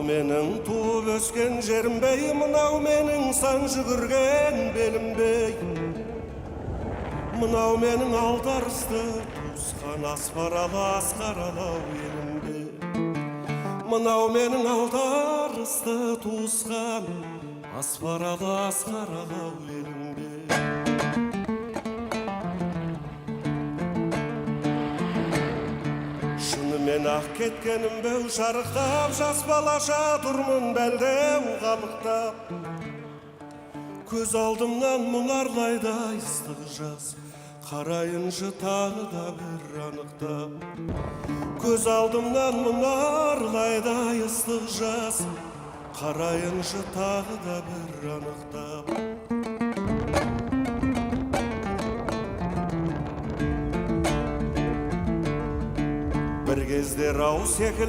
менің туып өскен жерім бей, мынау менің сан жүгірген белім бей. Мынау менің алдарысты туысқан аспаралы асқаралау елім бей. Мынау менің алдарысты туысқан аспаралы асқаралау елім бей. Мен ақ кеткенім беу шарықтап, жас балаша тұрмын бәлдеу қалықтап. Көз алдымнан мұнарлайда ыстық жас, қарайыншы тағы да бір анықтап. Көз алдымнан мұнарлайда ыстық жас, қарайыншы тағы да бір анықтап. Bir кездер ау секілді